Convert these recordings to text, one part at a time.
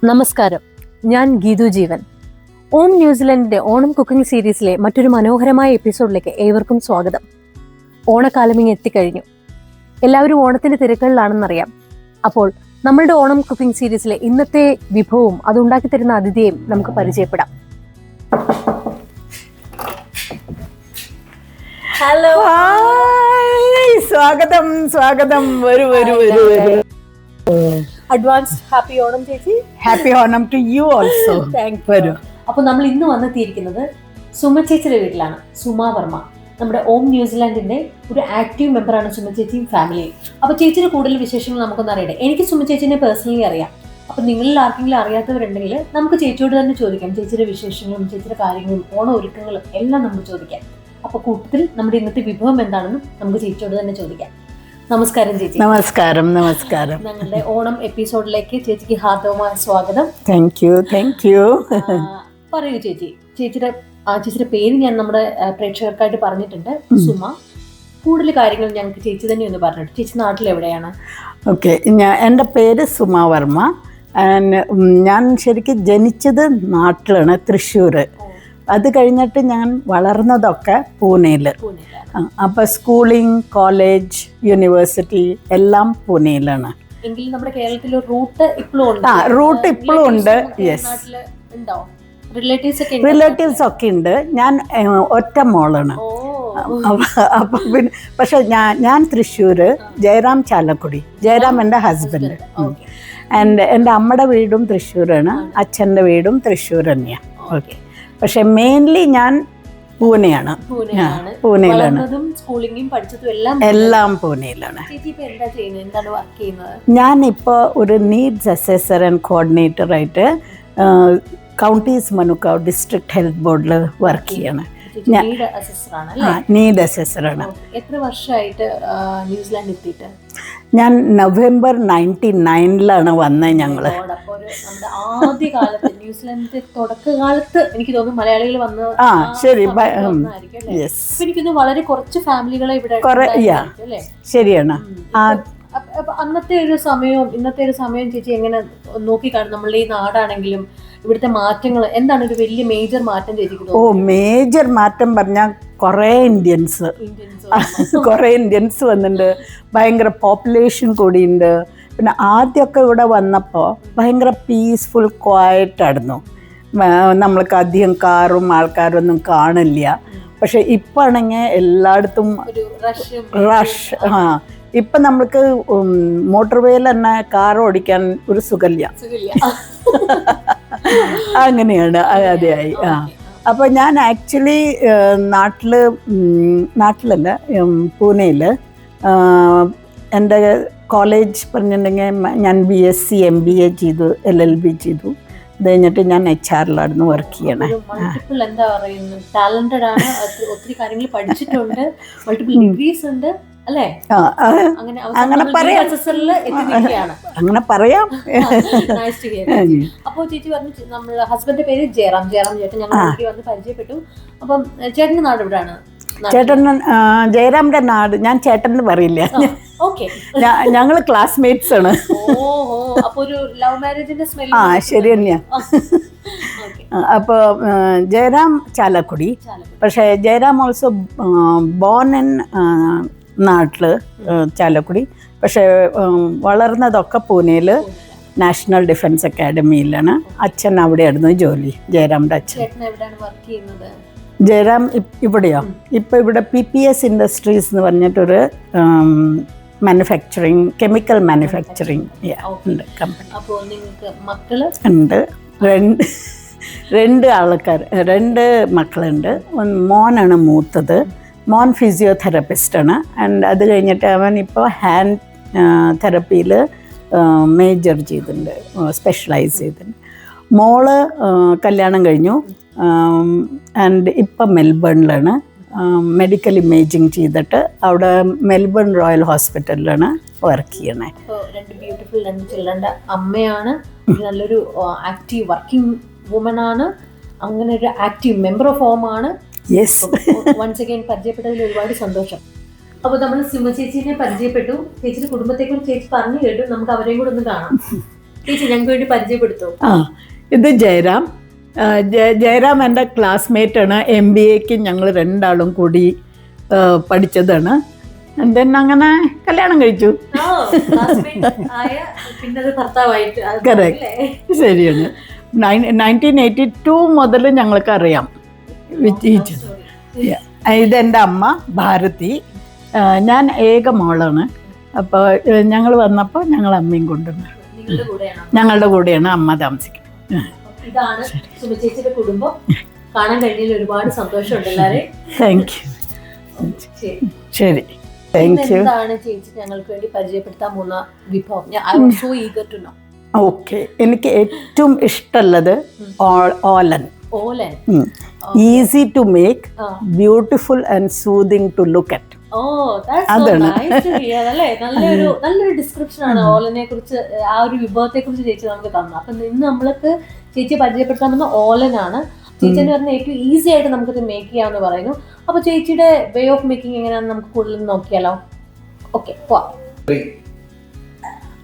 നമസ്കാരം, ഞാൻ ഗീതു ജീവൻ. ഓം ന്യൂസിലൻഡിന്റെ ഓണം കുക്കിംഗ് സീരീസിലെ മറ്റൊരു മനോഹരമായ എപ്പിസോഡിലേക്ക് ഏവർക്കും സ്വാഗതം. ഓണക്കാലമിങ് എത്തിക്കഴിഞ്ഞു. എല്ലാവരും ഓണത്തിന്റെ തിരക്കുകളിലാണെന്നറിയാം. അപ്പോൾ നമ്മളുടെ ഓണം കുക്കിംഗ് സീരീസിലെ ഇന്നത്തെ വിഭവവും അതുണ്ടാക്കി തരുന്ന അതിഥിയെയും നമുക്ക് പരിചയപ്പെടാം. ഹലോ, സ്വാഗതം സ്വാഗതം. വരൂ വരൂ വരൂ വരൂ. അഡ്വാൻസ് ഹാപ്പി ഓണം ചേച്ചി. Happy Onam to you also. വരൂ. അപ്പൊ നമ്മൾ ഇന്ന് വന്നെത്തിയിരിക്കുന്നത് സുമ ചേച്ചിയുടെ വീട്ടിലാണ്. സുമ വർമ്മ നമ്മുടെ ഓം ന്യൂസിലാൻഡിന്റെ ഒരു ആക്റ്റീവ് മെമ്പറാണ് സുമ ചേച്ചിയും ഫാമിലിയും. അപ്പൊ ചേച്ചിയുടെ കൂടുതൽ വിശേഷങ്ങൾ നമുക്കൊന്ന് അറിയട്ടെ. എനിക്ക് സുമ ചേച്ചിനെ പേഴ്സണലി അറിയാം. അപ്പൊ നിങ്ങളിൽ ആർക്കെങ്കിലും അറിയാത്തവരുണ്ടെങ്കിൽ നമുക്ക് ചേച്ചിയോട് തന്നെ ചോദിക്കാം. ചേച്ചിയുടെ വിശേഷങ്ങളും ചേച്ചിയുടെ കാര്യങ്ങളും ഓണ ഒരുക്കങ്ങളും എല്ലാം നമുക്ക് ചോദിക്കാം. അപ്പൊ കൂട്ടത്തിൽ നമ്മുടെ ഇന്നത്തെ വിഭവം എന്താണെന്നും നമുക്ക് ചേച്ചിയോട് തന്നെ ചോദിക്കാം. നമസ്കാരം ചേച്ചി. നമസ്കാരം നമസ്കാരം. ഞങ്ങളുടെ ഓണം എപ്പിസോഡിലേക്ക് ചേച്ചിക്ക് ഹാർദവമായ സ്വാഗതം. Thank you thank you. പറയൂ ചേച്ചി, ചേച്ചിയുടെ പേര് ഞാൻ നമ്മുടെ പ്രേക്ഷകർക്കായിട്ട് പറഞ്ഞിട്ടുണ്ട്, സുമ. കൂടുതൽ കാര്യങ്ങൾ ഞങ്ങൾക്ക് ചേച്ചി തന്നെ ഒന്ന് പറഞ്ഞിട്ട്. ചേച്ചി നാട്ടിൽ എവിടെയാണ്? ഓക്കെ, എൻ്റെ പേര് സുമ വർമ്മ. ഞാൻ ശരിക്കും ജനിച്ചത് നാട്ടിലാണ്, തൃശ്ശൂർ. അത് കഴിഞ്ഞിട്ട് ഞാൻ വളർന്നതൊക്കെ പൂനെയിൽ. അപ്പോൾ സ്കൂളിംഗ്, കോളേജ്, യൂണിവേഴ്സിറ്റി എല്ലാം പൂനെയിലാണ്. എങ്കിലും നമ്മുടെ കേരളത്തിൽ റൂട്ട് ഇപ്പോഴും ഉണ്ട്. റൂട്ട് ഇപ്പോഴും ഉണ്ട്. യെസ്, റിലേറ്റീവ്സ് ഒക്കെ ഉണ്ട്. ഞാൻ ഒറ്റ മോളാണ്. അപ്പൊ പിന്നെ പക്ഷെ ഞാൻ തൃശ്ശൂർ, ജയറാം ചാലക്കുടി. ജയറാം എൻ്റെ ഹസ്ബൻഡ്. എൻ്റെ അമ്മയുടെ വീടും തൃശ്ശൂരാണ്, അച്ഛൻ്റെ വീടും തൃശ്ശൂർ തന്നെയാണ്. ഓക്കെ, പക്ഷെ മെയിൻലി ഞാൻ പൂനെയാണ്. പൂനെയിലാണ് എല്ലാം പൂനെയിലാണ്. ഞാനിപ്പോൾ ഒരു നീഡ്സ് അസസർ ആൻഡ് കോർഡിനേറ്റർ ആയിട്ട് കൗണ്ടീസ് മനുക്കാവ് ഡിസ്ട്രിക്ട് ഹെൽത്ത് ബോർഡിൽ വർക്ക് ചെയ്യാണ്. നീഡ് അസസറാണ്. എത്ര വർഷമായിട്ട് ന്യൂസിലാൻഡ് എത്തിയിട്ട്? ഞാൻ നവംബർ 99 വന്നത്. ഞങ്ങള് ആദ്യ കാലത്ത് ന്യൂസിലാൻഡിന്റെ തുടക്കകാലത്ത് എനിക്ക് തോന്നുന്നു മലയാളികൾ വന്ന്. ശരി, എനിക്ക് വളരെ കുറച്ച് ഫാമിലികളെ ഇവിടെ. ശരിയാണ്. അന്നത്തെ ഒരു സമയവും ഇന്നത്തെ ഒരു സമയം ചേച്ചി എങ്ങനെ നോക്കിക്കാണും? നമ്മളുടെ ഈ നാടാണെങ്കിലും ഇവിടുത്തെ മാറ്റങ്ങൾ എന്താണ് ഒരു വലിയ മേജർ മാറ്റം ചേച്ചിക്ക്? മേജർ മാറ്റം പറഞ്ഞാൽ കുറേ ഇന്ത്യൻസ് വന്നിട്ടുണ്ട്. ഭയങ്കര പോപ്പുലേഷൻ കൂടിയുണ്ട്. പിന്നെ ആദ്യമൊക്കെ ഇവിടെ വന്നപ്പോൾ ഭയങ്കര പീസ്ഫുൾ ക്വയറ്റായിരുന്നു. നമ്മൾക്ക് അധികം കാറും ആൾക്കാരും ഒന്നും കാണില്ല. പക്ഷെ ഇപ്പം ആണെങ്കിൽ എല്ലായിടത്തും റഷ്. ഇപ്പം നമ്മൾക്ക് മോട്ടോർ വേയിൽ തന്നെ കാർ ഓടിക്കാൻ ഒരു സുഖമില്ല. അങ്ങനെയാണ്, അതെയായി. അപ്പോൾ ഞാൻ ആക്ച്വലി നാട്ടിലല്ല, പൂനെയിൽ എൻ്റെ കോളേജ് പറഞ്ഞിട്ടുണ്ടെങ്കിൽ ഞാൻ BSc MBA ചെയ്തു, LLB ചെയ്തു. അത് കഴിഞ്ഞിട്ട് ഞാൻ HR-ലായിരുന്നു വർക്ക് ചെയ്യണേ. മൾട്ടിപ്പിൾ എന്താ പറയുന്നത്, ടാലന്റഡ് ആണ്, ഒത്തിരി കാര്യങ്ങൾ പഠിച്ചിട്ടുണ്ട്, മൾട്ടിപ്പിൾ ഡിഗ്രീസ് ഉണ്ട് അല്ലേ? അങ്ങനെ പറയാം. അപ്പൊ ചേച്ചി പറഞ്ഞു നമ്മുടെ ഹസ്ബൻഡിന്റെ പേര് ജയറാം ചേട്ടൻ. ഞങ്ങൾ വന്ന് പരിചയപ്പെട്ടു. അപ്പം ചേട്ടന്റെ നാട് എവിടെയാണ്? ജയറാമിന്റെ നാട് ഞാൻ ചേട്ടൻ പറയില്ല. ഞങ്ങള് ക്ലാസ്മേറ്റ്സ് ആണ്. അപ്പൊ ഒരു ലവ് മാരേജിന്റെ സ്മെൽ. ശരി തന്നെയാ. അപ്പോൾ ജയറാം ചാലക്കുടി. പക്ഷെ ജയറാം ഓൾസോ ബോൺ ഇൻ നാട്ടില് ചാലക്കുടി. പക്ഷെ വളർന്നതൊക്കെ പൂനെയിൽ നാഷണൽ ഡിഫൻസ് അക്കാഡമിയിലാണ്. അച്ഛൻ അവിടെയായിരുന്നു ജോലി, ജയറാമിന്റെ അച്ഛൻ. ജയറാം ഇവിടെയോ? ഇപ്പം ഇവിടെ PPS ഇൻഡസ്ട്രീസ് എന്ന് പറഞ്ഞിട്ടൊരു മാനുഫാക്ചറിങ്, കെമിക്കൽ മാനുഫാക്ചറിങ് കമ്പനി ഉണ്ട്. രണ്ട് മക്കളുണ്ട്. മോനാണ് മൂത്തത്. മോൻ ഫിസിയോതെറാപ്പിസ്റ്റാണ്. ആൻഡ് അത് കഴിഞ്ഞിട്ട് അവൻ ഇപ്പോൾ ഹാൻഡ് തെറപ്പിയിൽ മേജർ ചെയ്തിട്ടുണ്ട്, സ്പെഷ്യലൈസ് ചെയ്തിട്ടുണ്ട്. മോള് കല്യാണം കഴിഞ്ഞു. ആൻഡ് ഇപ്പം മെൽബണിലാണ് മെഡിക്കൽ ഇമേജിങ് ചെയ്തിട്ട് അവിടെ മെൽബൺ റോയൽ ഹോസ്പിറ്റലിലാണ് വർക്ക് ചെയ്യണേ. രണ്ട് ബ്യൂട്ടിഫുൾ രണ്ട് ചിൽഡ്രൻ്റെ അമ്മയാണ്, നല്ലൊരു ആക്റ്റീവ് വർക്കിംഗ് വുമൺ ആണ്, അങ്ങനെ ഒരു ആക്റ്റീവ് മെമ്പർ ഓഫ് ഹോം ആണ്. വൺസ് അഗൈൻ പരിചയപ്പെട്ടതിൽ ഒരുപാട് സന്തോഷം. അപ്പോൾ നമ്മൾ സുമ ചേച്ചീനെ പരിചയപ്പെട്ടു. ചേച്ചിയുടെ കുടുംബത്തെക്കുറിച്ച് ചേച്ചി പറഞ്ഞു കേട്ടു. നമുക്ക് അവരെയും കൂടെ ഒന്ന് കാണാം. ചേച്ചി ഞങ്ങൾക്ക് വേണ്ടി പരിചയപ്പെടുത്തൂ. ആ, ഇത് ജയറാം. ജയറാം എൻ്റെ ക്ലാസ്മേറ്റാണ്. MBAക്ക് ഞങ്ങൾ രണ്ടാളും കൂടി പഠിച്ചതാണ്. ദെൻ അങ്ങനെ കല്യാണം കഴിച്ചു. കറക്റ്റ്, ശരിയാണ്. 1982 മുതൽ ഞങ്ങൾക്ക് അറിയാം. ഇതെൻ്റെ അമ്മ ഭാരതി, ഞാൻ ഏക മോളാണ്. അപ്പോൾ ഞങ്ങൾ വന്നപ്പോൾ ഞങ്ങൾ അമ്മയും കൊണ്ടുവന്നു. ഞങ്ങളുടെ കൂടെയാണ് അമ്മ താമസിക്കുന്നത്. ഇതാണ് സുമ ചേച്ചിയുടെ കുടുംബം. കാണാൻ കഴിഞ്ഞതിൽ ഒരുപാട് സന്തോഷമുണ്ട് എല്ലാവരെയും. Thank you. ശരി, താങ്ക് യു. എന്താണ് ചേച്ചി ഞങ്ങൾക്ക് വേണ്ടി പരിചയപ്പെടുത്താൻ പോകുന്ന വിഭവം? I was so eager to know. Okay, എനിക്ക് ഏറ്റവും ഇഷ്ടമുള്ളത് olan. Olan easy to make, beautiful and soothing to look at. അതാണ് നല്ലൊരു ഡിസ്ക്രിപ്ഷൻ ആണ് ഓലനെ കുറിച്ച്, ആ ഒരു വിഭവത്തെ കുറിച്ച് ചേച്ചി നമുക്ക് തന്നത്. അപ്പൊ ഇന്ന് നമ്മൾക്ക് ചേച്ചി പരിചയപ്പെടുത്താൻ വന്ന ഓലനാണ്. ചേച്ചി എന്ന് പറഞ്ഞാൽ ഏറ്റവും ഈസി ആയിട്ട് നമുക്കിത് മേക്ക് ചെയ്യാമെന്ന് പറയുന്നു. അപ്പൊ ചേച്ചിയുടെ വേ ഓഫ് മേക്കിംഗ് എങ്ങനെയാണെന്ന് നമുക്ക് കൂടുതൽ നോക്കിയാലോ? ഓക്കെ, പോവാം.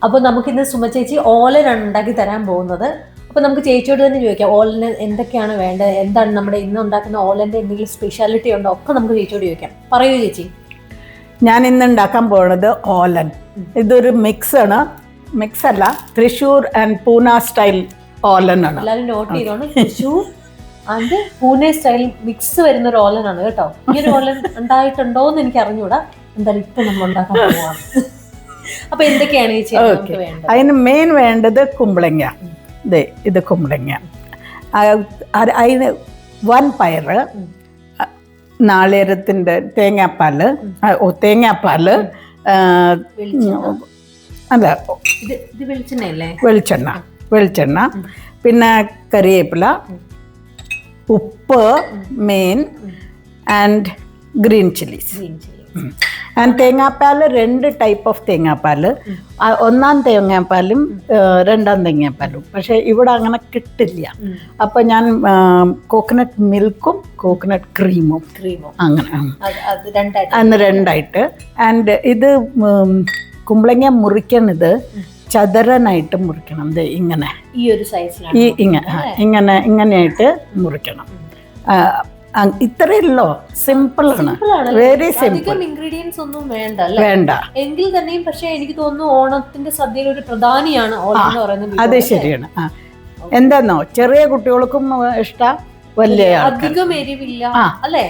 അപ്പൊ നമുക്കിന്ന് സുമ ചേച്ചി ഓലനാണ് ഉണ്ടാക്കി തരാൻ പോകുന്നത്. അപ്പൊ നമുക്ക് ചേച്ചിയോട് തന്നെ ചോദിക്കാം, ഓലന് എന്തൊക്കെയാണ് വേണ്ടത്, എന്താണ് നമ്മുടെ ഇന്ന് ഉണ്ടാക്കുന്ന ഓലന്റെ എന്തെങ്കിലും സ്പെഷ്യാലിറ്റി ഉണ്ടോ, ഒക്കെ നമുക്ക് ചേച്ചിയോട് ചോദിക്കാം. പറയൂ ചേച്ചി. ഞാൻ ഇന്ന് ഉണ്ടാക്കാൻ പോകുന്നത് ഓലൻ. ഇതൊരു മിക്സാണ്, മിക്സ് അല്ല, തൃശ്ശൂർ ആൻഡ് പൂന സ്റ്റൈൽ ഓലൻ ആണ്. എല്ലാവരും നോട്ട് ചെയ്തോണ്ട്, Thrissur and Pune style mix വരുന്ന ഒരു ഓലനാണ് കേട്ടോ. ഈ ഒരു ഓലൻ ഉണ്ടായിട്ടുണ്ടോ എന്ന് എനിക്ക് അറിഞ്ഞൂടാ. എന്തായാലും ഇപ്പൊ നമ്മൾ ഉണ്ടാക്കാൻ പോവാണ്. അപ്പൊ എന്തൊക്കെയാണ് ചേച്ചി വേണ്ടത്? അതിന് മെയിൻ വേണ്ടത് കുമ്പളങ്ങ. ഇത് കുമ്പളങ്ങ. അതിന് 1 പയറ്, നാളികേരത്തിൻ്റെ തേങ്ങാപ്പാല്, അല്ല വെളിച്ചെണ്ണ, പിന്നെ കറിവേപ്പില, ഉപ്പ് main, and green chillies. And തേങ്ങാപ്പാല് 2 ടൈപ്പ് ഓഫ് തേങ്ങാപ്പാല്, 1ാം തേങ്ങാപ്പാലും 2ാം തേങ്ങാപ്പാലും. പക്ഷെ ഇവിടെ അങ്ങനെ കിട്ടില്ല. അപ്പൊ ഞാൻ കോക്കനട്ട് മിൽക്കും കോക്കനട്ട് ക്രീമും അങ്ങനെ അന്ന് 2ആയിട്ട്. ആൻഡ് ഇത് കുമ്പളങ്ങ മുറിക്കണത് ചതുരനായിട്ട് മുറിക്കണം. ഇങ്ങനെ ഈ ഒരു സൈസിലാണ് ഇങ്ങനെയായിട്ട് മുറിക്കണം. ഇത്രയല്ലോ, സിമ്പിൾ ആണ്, വെരി സിമ്പിൾ. ഇൻഗ്രീഡിയൻസ് ഒന്നും വേണ്ട എങ്കിൽ തന്നെയും. പക്ഷെ എനിക്ക് തോന്നുന്നു ഓണത്തിന്റെ സദ്യയിൽ ഒരു പ്രധാനിയാണ് ഓലൻ എന്ന് പറയുന്നത്. അത് ശരിയാണ്. എന്താന്നോ, ചെറിയ കുട്ടികൾക്കും ഇഷ്ടം, വലിയ അധികം എരിവില്ല അല്ലേ?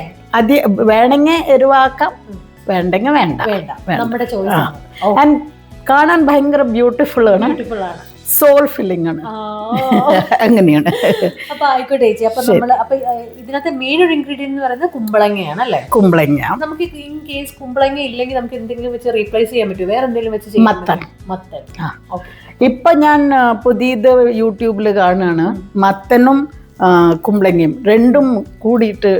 വേണമെങ്കിൽ എരിവാക്കാം, വേണ്ടെങ്കിൽ വേണ്ട. നമ്മുടെ ചോയ്സ്. ആൻഡ് കാണാൻ ഭയങ്കര ബ്യൂട്ടിഫുൾ ആണ്, സോൾ ഫില്ലിംഗ് ആണ്. അങ്ങനെയാണ്. അപ്പൊ ആയിക്കോട്ടെ ചേച്ചി. അപ്പൊ നമ്മള് ഇതിനകത്ത് മെയിൻ ഒരു ഇൻഗ്രീഡിയന്റ് എന്ന് പറയുന്നത് കുമ്പളങ്ങയാണ് അല്ലേ? കുമ്പളങ്ങ. നമുക്ക് ഇൻ കേസ് കുമ്പളങ്ങ ഇല്ലെങ്കിൽ നമുക്ക് എന്തെങ്കിലും വെച്ച് റീപ്ലേസ് ചെയ്യാൻ പറ്റും? വേറെ എന്തെങ്കിലും വെച്ച്? മത്തൻ. ഓക്കെ. ഇപ്പൊ ഞാൻ പുതിയത് യൂട്യൂബിൽ കാണുകയാണ്, മത്തനും കുമ്പളങ്ങയും 2ഉം കൂടിയിട്ട്.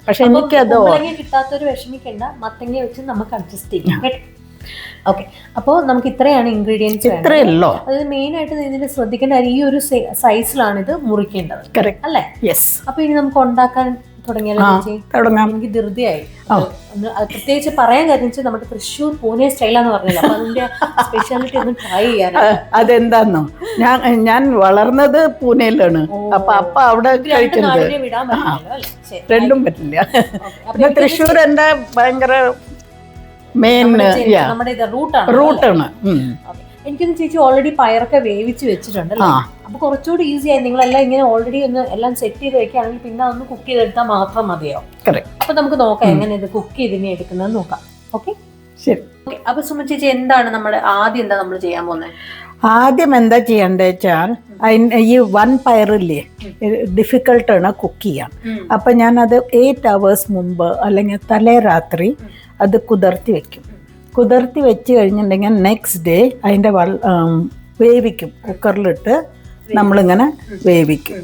പക്ഷെ എനിക്കത് കിട്ടാത്തൊരു വിഷമിക്കണ്ട, മത്തങ്ങ വെച്ച് നമുക്ക് അഡ്ജസ്റ്റ് ചെയ്യാം. ഓക്കെ. അപ്പോൾ നമുക്ക് ഇത്രയാണ് ഇൻഗ്രീഡിയൻസ്. ഇത്രയല്ലോ. അതായത് മെയിൻ ആയിട്ട് ഇതിന് ശ്രദ്ധിക്കേണ്ട ഈ ഒരു സൈസിലാണ് ഇത് മുറിക്കേണ്ടത് അല്ലേ? യെസ്. അപ്പൊ ഇനി നമുക്ക് ഉണ്ടാക്കാൻ തുടങ്ങിയാലോ? എനിക്ക് ധൃതിയായി. പ്രത്യേകിച്ച് പറയാൻ കാര്യം നമ്മുടെ തൃശ്ശൂർ പൂനെ സ്റ്റൈലാന്ന് പറഞ്ഞല്ലോ. അപ്പൊ അതിന്റെ സ്പെഷ്യാലിറ്റി ഒന്ന് ട്രൈ ചെയ്യാൻ. അതെന്താന്നോ, ഞാൻ വളർന്നത് പൂനെയിലാണ്. അപ്പൊ അവിടെ കഴിക്കുന്നത് രണ്ടും പറ്റില്ല. പിന്നെ തൃശ്ശൂർ എന്താ ഭയങ്കര മെയിൻ റൂട്ടാണ്. എനിക്കൊന്ന് ചേച്ചി ഓൾറെഡി പയറൊക്കെ വേവിച്ച് വെച്ചിട്ടുണ്ടല്ലോ. അപ്പൊ കുറച്ചുകൂടി ഈസി ആയി. നിങ്ങളെല്ലാം ഇങ്ങനെ ഓൾറെഡി ഒന്ന് എല്ലാം സെറ്റ് ചെയ്ത് വെക്കുകയാണെങ്കിൽ പിന്നെ അതൊന്ന് കുക്ക് ചെയ്തെടുത്താൽ മാത്രം മതിയോ? അപ്പൊ നമുക്ക് നോക്കാം എങ്ങനെ ഇത് കുക്ക് ചെയ്തിനെ എടുക്കുന്നത് നോക്കാം. ഓക്കെ, ശരി. അപ്പൊ സുമ ചേച്ചി എന്താണ് നമ്മുടെ ആദ്യം എന്താ നമ്മൾ ചെയ്യാൻ പോകുന്നത്? ആദ്യം എന്താ ചെയ്യേണ്ടത് വെച്ചാൽ, ഈ 1 പയറില്ലേ, ഡിഫിക്കൾട്ടാണ് കുക്ക് ചെയ്യാൻ. അപ്പം ഞാനത് 8 hours മുമ്പ് അല്ലെങ്കിൽ തലേ രാത്രി അത് കുതിർത്തി വെക്കും. കുതിർത്തി വെച്ച് കഴിഞ്ഞിട്ടുണ്ടെങ്കിൽ നെക്സ്റ്റ് ഡേ അതിൻ്റെ വേവിക്കും. കുക്കറിലിട്ട് നമ്മളിങ്ങനെ വേവിക്കും.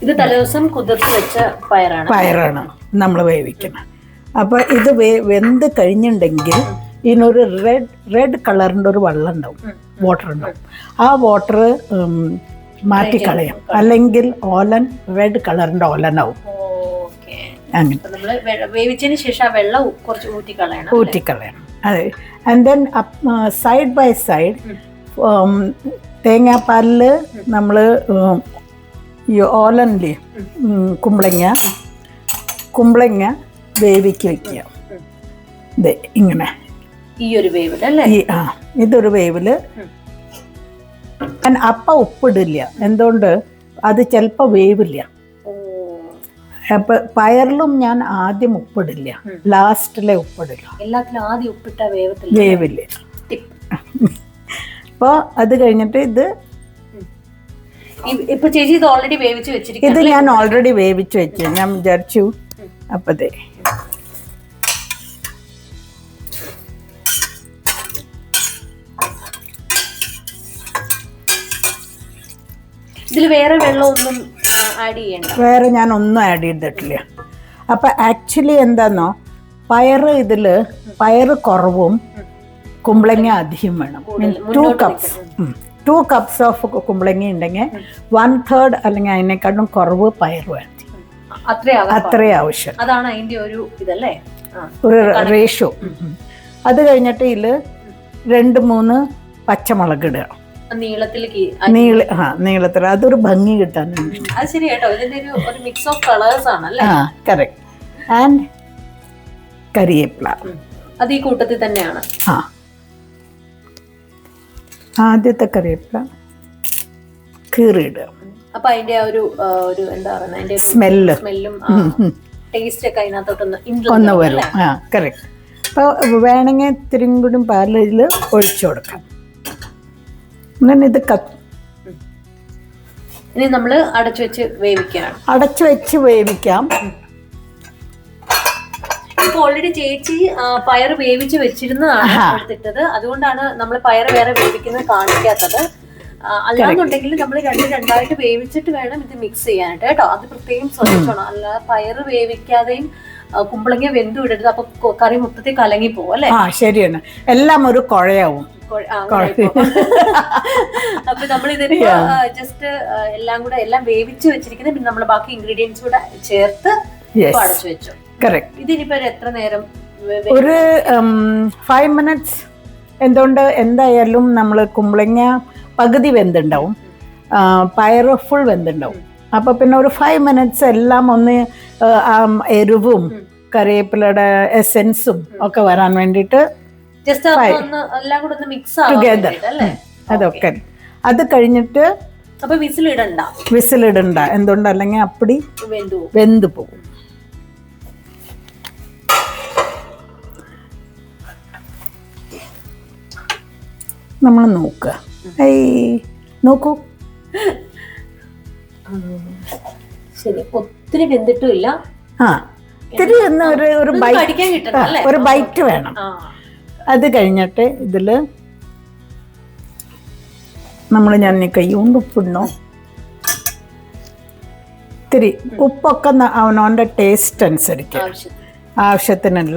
ഇത് തലേദിവസം കുതിർത്തി വെച്ച പയറാണ് നമ്മൾ വേവിക്കണം. അപ്പോൾ ഇത് വെന്ത് കഴിഞ്ഞിട്ടുണ്ടെങ്കിൽ ഇതിനൊരു റെഡ് കളറിൻ്റെ ഒരു വെള്ളം ഉണ്ടാവും, വാട്ടർ ഉണ്ടാവും. ആ വാട്ടർ മാറ്റിക്കളയാം, അല്ലെങ്കിൽ ഓലൻ റെഡ് കളറിൻ്റെ ഓലനാവും. വേവിച്ചതിന് ശേഷം ആ വെള്ളം കുറച്ച് ഊറ്റിക്കളയണം. അതെ. And then side by side തേങ്ങാപ്പാലിൽ നമ്മൾ ഈ ഓലനിലെ കുമ്പളങ്ങ വേവിക്ക് വയ്ക്കുക. ഇതെ ഇങ്ങനെ ഈ ഒരു വേവിൽ അല്ലേ? ഇതൊരു വേവില്. ഞാൻ അപ്പം ഉപ്പിടില്ല, എന്തുകൊണ്ട് അത് ചിലപ്പോൾ വേവില്ല. അപ്പൊ പയറിലും ഞാൻ ആദ്യം ഉപ്പിടില്ല, ലാസ്റ്റിലെ ഉപ്പിടില്ല. എല്ലാത്തിലും ആദ്യം ഉപ്പിട്ട വേവില്ല. അപ്പോൾ അത് കഴിഞ്ഞിട്ട് ഇപ്പൊ ചേച്ചി ഇത് ഓൾറെഡി വേവിച്ച് വെച്ചിരിക്കും. ഇത് ഞാൻ ഓൾറെഡി വേവിച്ച് വെച്ചു. ഞാൻ വിചാരിച്ചു അപ്പതേ ഇതിൽ വേറെ വെള്ളമൊന്നും ആഡ് ചെയ്യണ്ട. വേറെ ഞാൻ ഒന്നും ആഡ് ചെയ്തിട്ടില്ല. അപ്പൊ ആക്ച്വലി എന്താന്നോ, പയറ് കുറവും കുമ്പളങ്ങ അധികം വേണം. 2 cups ഓഫ് കുമ്പളങ്ങ ഉണ്ടെങ്കിൽ 1/3 അല്ലെങ്കിൽ അതിനെക്കാട്ടും കുറവ് പയർ വേണം. അത്രേ ആവശ്യം. അതാണ് അതിന്റെ ഒരു ഇതല്ലേ, ഒരു റേഷ്യോ. അത് കഴിഞ്ഞിട്ട് ഇതിൽ 2-3 പച്ചമുളക് ഇടുക നീളത്തിൽ. അതൊരു ഭംഗി കിട്ടാൻ വേണ്ടിട്ട്. കറക്റ്റ്. ആൻഡ് കരിവേപ്പില അത് ഈ കൂട്ടത്തിൽ തന്നെയാണ്. ആദ്യത്തെ കരിവേപ്പില കീറിയിടുക. അപ്പൊ അതിന്റെ ഒരു എന്താ പറയുക, സ്മെല്ലും ടേസ്റ്റ് ഒക്കെ അതിനകത്തോട്ടൊന്ന് വരും. കറക്റ്റ്. അപ്പോൾ വേണമെങ്കിൽ ഇത്തിരി കൂടി പാലിൽ ഒഴിച്ചു കൊടുക്കാം. അങ്ങനെ ഇനി നമ്മള് അടച്ചു വെച്ച് വേവിക്കാം. ഇപ്പൊ ഓൾറെഡി ചേച്ചി പയർ വേവിച്ച് വെച്ചിരുന്നതാണ് എടുത്തിട്ടത്. അതുകൊണ്ടാണ് നമ്മൾ പയർ വേറെ വേവിക്കുന്നത് കാണിക്കാത്തത്. അല്ലാന്നുണ്ടെങ്കിൽ നമ്മൾ രണ്ടായിട്ട് വേവിച്ചിട്ട് വേണം ഇത് മിക്സ് ചെയ്യാനായിട്ട് കേട്ടോ. അത് പ്രത്യേകം ശ്രദ്ധിച്ചോണം. അല്ല പയർ വേവിക്കാതെയും കുമ്പളങ്ങ വെന്തു വിടരുത്. അപ്പൊ കറി മൊത്തത്തിൽ കലങ്ങി പോകും അല്ലെ? ശരിയാണ്. എല്ലാം ഒരു കുഴയാവും. അപ്പൊ നമ്മൾ ഇതിന് ജസ്റ്റ് എല്ലാം വേവിച്ച് വെച്ചിരിക്കുന്നത്. പിന്നെ നമ്മൾ ബാക്കി ഇൻഗ്രീഡിയൻസ് കൂടെ ചേർത്ത് അടച്ചു വെച്ചു. ഇതിനിപ്പോ എത്ര നേരം? ഒരു 5 minutes. എന്തുകൊണ്ട് എന്തായാലും നമ്മൾ കുമ്പളങ്ങ പകുതി വെന്തുണ്ടാവും, പയറ് ഫുൾ വെന്തുണ്ടാവും. അപ്പൊ പിന്നെ ഒരു 5 minutes എല്ലാം ഒന്ന് എരിവും കറിവേപ്പിലയുടെ എസെൻസും ഒക്കെ വരാൻ വേണ്ടിയിട്ട് ടുഗദർ. അതൊക്കെ അത് കഴിഞ്ഞിട്ട് വിസിലിടണ്ട. എന്തുകൊണ്ട് അല്ലെങ്കിൽ അപ്പടി വെന്തു പോകും. നമ്മൾ നോക്കൂ. ശരി, ഒത്തിരി വെന്തിട്ടുമില്ല. ഇത്തിരി ഒരു ബൈറ്റ് വേണം. അത് കഴിഞ്ഞിട്ട് ഇതില് ഞാൻ കൈ കൊണ്ട് ഉപ്പിടണോ? ഇത്തിരി ഉപ്പൊക്കെ അവനോന്റെ ടേസ്റ്റ് അനുസരിച്ച് ആവശ്യത്തിനല്ല.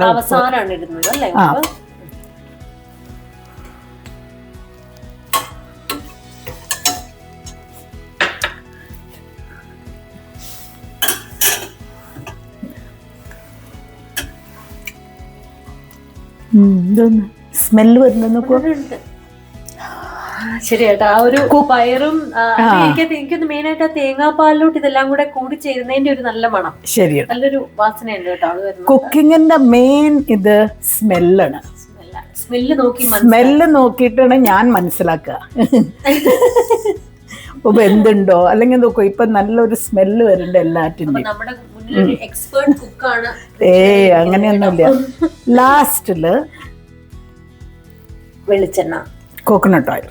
സ്മെല്ല് വരുന്നുണ്ട്. ശരി ചേട്ടാ. ആ ഒരു പയറും എനിക്കൊന്ന് മെയിൻ ആയിട്ട് ആ തേങ്ങാപ്പാലിലോട്ട് ഇതെല്ലാം കൂടെ കൂടി ചേരുന്നതിന്റെ ഒരു നല്ല മണം. ശരിയാണ്, നല്ലൊരു വാസനയുണ്ട് കേട്ടോ. കുക്കിങ്ങിന്റെ മെയിൻ ഇത് സ്മെല്ലാണ്. സ്മെല്ല് നോക്കിയിട്ടാണ് ഞാൻ മനസ്സിലാക്കുക എന്തുണ്ടോ. അല്ലെങ്കിൽ നോക്കൂ, ഇപ്പൊ നല്ലൊരു സ്മെല്ല് വരുന്നുണ്ട് എല്ലാറ്റിന്റെയും. അങ്ങനെയൊന്നുമില്ല. ലാസ്റ്റില് വെളിച്ചെണ്ണ, കോക്കനട്ട് ഓയിൽ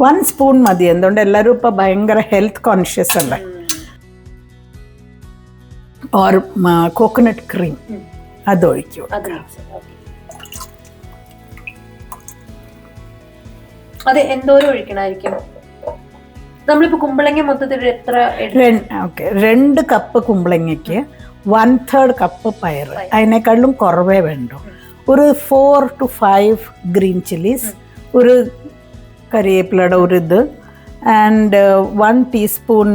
1 സ്പൂൺ മതി. എന്തുകൊണ്ട് എല്ലാവരും ഇപ്പൊ ഭയങ്കര ഹെൽത്ത് കോൺഷ്യസ് അല്ലേ. ഓർ കോക്കനട്ട് ക്രീം അതൊഴിക്കൂ. അത് എന്തോരം ഒഴിക്കണമായിരിക്കും? നമ്മളിപ്പോ കുമ്പളങ്ങ മൊത്തത്തിൽ എത്ര? 2 കപ്പ് കുമ്പളങ്ങയ്ക്ക് 1/3 കപ്പ് പയർ. അതിനേക്കാളും കുറവേ വേണ്ടു. ഒരു 4 to 5 ഗ്രീൻ ചില്ലീസ്, ഒരു കരിവേപ്പിലയുടെ ഒരു ഇത്, ആൻഡ് 1 ടീസ്പൂൺ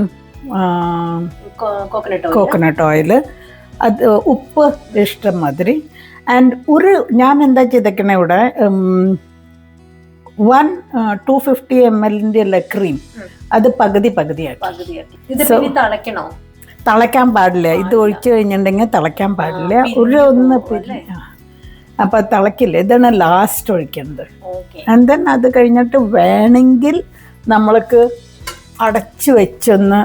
കോക്കനട്ട് ഓയിൽ, അത് ഉപ്പ് ഇഷ്ടം മാതിരി. ആൻഡ് ഞാൻ എന്താ ചെയ്തേക്കണേ ഇവിടെ 250 ml അല്ല ക്രീം, അത് പകുതിയാക്കി. തിളയ്ക്കാൻ പാടില്ല, ഇത് ഒഴിച്ചു കഴിഞ്ഞിട്ടുണ്ടെങ്കിൽ തിളയ്ക്കാൻ പാടില്ല. അപ്പൊ തിളക്കില്ല, ഇതാണ് ലാസ്റ്റ് ഒഴിക്കേണ്ടത്. ആൻഡ് ദെൻ അത് കഴിഞ്ഞിട്ട് വേണമെങ്കിൽ നമ്മൾക്ക് അടച്ചു വെച്ചൊന്ന്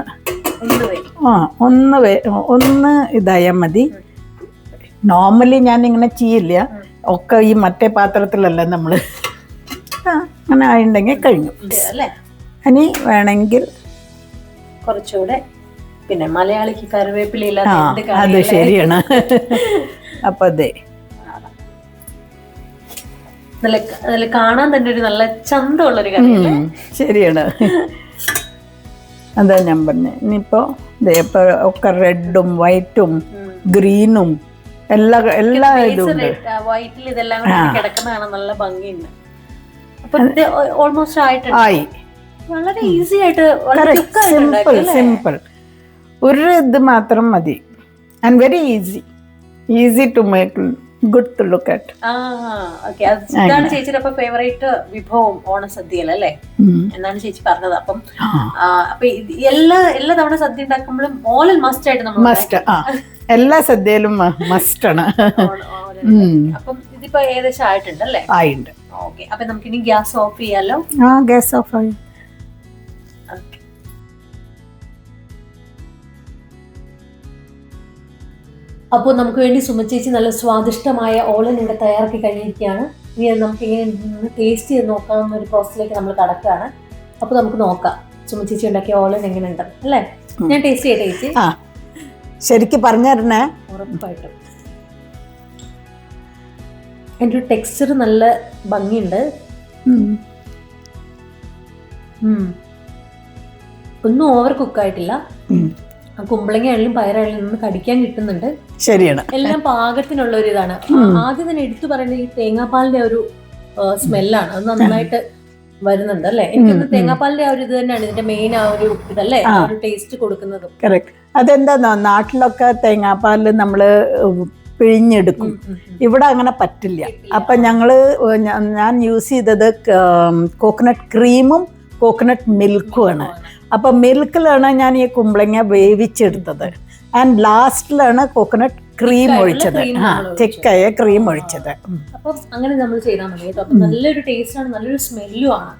ഒന്ന് ഇതായാൽ മതി. നോർമലി ഞാൻ ഇങ്ങനെ ചെയ്യില്ല, ഒക്കെ ഈ മറ്റേ പാത്രത്തിലല്ല നമ്മൾ. അങ്ങനെ ആയിട്ടുണ്ടെങ്കിൽ കഴിഞ്ഞു. ഇനി വേണമെങ്കിൽ കുറച്ചുകൂടെ, പിന്നെ മലയാളിക്ക് കറിവേപ്പില, അത് ശരിയാണ്. അപ്പൊ അതെ, നല്ല കാണാൻ തന്നെ ഒരു നല്ല ചന്തമുള്ളൊരു കറിയല്ലേ? ശരിയാണ്. അതാ ഞാൻ പറഞ്ഞത്. ഇനിയിപ്പോ ഒക്കെ റെഡും വൈറ്റും ഗ്രീനും എല്ലാ ഇതും ഉണ്ട്. വൈറ്റിൽ ഇതെല്ലാം കിടക്കുന്നതാണ്, നല്ല ഭംഗിയുണ്ട്. അപ്പൊ ഓൾമോസ്റ്റ് ആയി. വളരെ ഈസി ആയിട്ട്, സിമ്പിൾ. ഒരു ഇത് മാത്രം മതി. And very easy to make, good to look at. ഇതാണ് ചേച്ചിയുടെ അപ്പൊ ഫേവറേറ്റ് വിഭവം ഓണസദ്യയിലല്ലേ എന്നാണ് ചേച്ചി പറഞ്ഞത്. അപ്പം എല്ലാ തവണ സദ്യ ഉണ്ടാക്കുമ്പോഴും ഓലൻ മസ്റ്റ് ആയിട്ട് നമ്മൾ എല്ലാ സദ്യയിലും മസ്റ്റാണ്. അപ്പം ഇതിപ്പോ ഏകദേശം ആയിട്ടുണ്ടല്ലേ? ആയിട്ടുണ്ട്. ഓക്കെ, അപ്പൊ നമുക്കിനി ഗ്യാസ് ഓഫ് ചെയ്യാലോ? ഗ്യാസ് ഓഫ് ആയി. അപ്പോൾ നമുക്ക് വേണ്ടി സുമചേച്ചി നല്ല സ്വാദിഷ്ടമായ ഓലൻ ഇവിടെ തയ്യാറാക്കി കഴിഞ്ഞിരിക്കുകയാണ്. ഇനി നമുക്ക് ഇങ്ങനെ ടേസ്റ്റ് ചെയ്ത് നോക്കാവുന്ന ഒരു പ്രോസസ്സിലേക്ക് നമ്മൾ കടക്കുകയാണ്. അപ്പോൾ നമുക്ക് നോക്കാം സുമചേച്ചി ഉണ്ടാക്കിയ ഓലൻ എങ്ങനെയുണ്ട് അല്ലേ? ഞാൻ ടേസ്റ്റ് ചെയ്യട്ടെ ചേച്ചി? ശരിക്കും പറഞ്ഞു തരണേ. ഉറപ്പായിട്ടും. എൻ്റെ ഒരു ടെക്സ്ചർ നല്ല ഭംഗിയുണ്ട്. ഒന്നും ഓവർ കുക്കായിട്ടില്ല. കുമ്പളങ്ങ ആയാലും പയറായാലും നിന്ന് കടിക്കാൻ കിട്ടുന്നുണ്ട്. ശരിയാണ്, എല്ലാം പാകത്തിനുള്ള ഒരു ഇതാണ്. ആദ്യം തന്നെ എടുത്തു പറയുന്നത് ഈ തേങ്ങാപ്പാലിന്റെ ഒരു സ്മെല്ലാണ്, അത് നന്നായിട്ട് വരുന്നുണ്ട് അല്ലേ? എനിക്കൊന്ന് തേങ്ങാപ്പാലിന്റെ ആ ഒരു ഇത് തന്നെയാണ് ഇതിന്റെ മെയിൻ ആ ഒരു ഇതല്ലേ, ഒരു ടേസ്റ്റ് കൊടുക്കുന്നത്. കറക്റ്റ്. അതെന്താന്നോ, നാട്ടിലൊക്കെ തേങ്ങാപ്പാലിൽ നമ്മള് പിഴിഞ്ഞെടുക്കും, ഇവിടെ അങ്ങനെ പറ്റില്ല. അപ്പൊ ഞാൻ യൂസ് ചെയ്തത് കോക്കനട്ട് ക്രീമും കോക്കനട്ട് മിൽക്കുമാണ്. അപ്പൊ മിൽക്കിലാണ് ഞാൻ ഈ കുമ്പളങ്ങ വേവിച്ചെടുത്തത്. ആൻഡ് ലാസ്റ്റിലാണ് കോക്കനട്ട് ക്രീം ഒഴിച്ചത്, തിക്കായ ക്രീം ഒഴിച്ചത്. അപ്പൊ അങ്ങനെ നമ്മൾ ചെയ്താൽ മതി കേട്ടോ. അപ്പൊ നല്ലൊരു ടേസ്റ്റ് ആണ്, നല്ലൊരു സ്മെല്ലും ആണ്.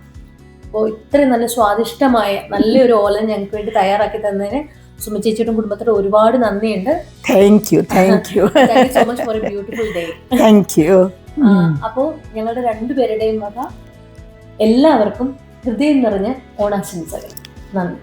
അപ്പോൾ ഇത്രയും നല്ല സ്വാദിഷ്ടമായ നല്ലൊരു ഓലൻ ഞങ്ങൾക്ക് വേണ്ടി തയ്യാറാക്കി തന്നതിന് സുമചേച്ചിയുടെ കുടുംബത്തിന് ഒരുപാട് നന്ദിയുണ്ട്. Thank you so much for A beautiful day. Thank you. അപ്പോൾ ഞങ്ങളുടെ രണ്ടുപേരുടെയും വക എല്ലാവർക്കും ഹൃദയം നിറഞ്ഞ ഓണാശംസകൾ. നന്ദി.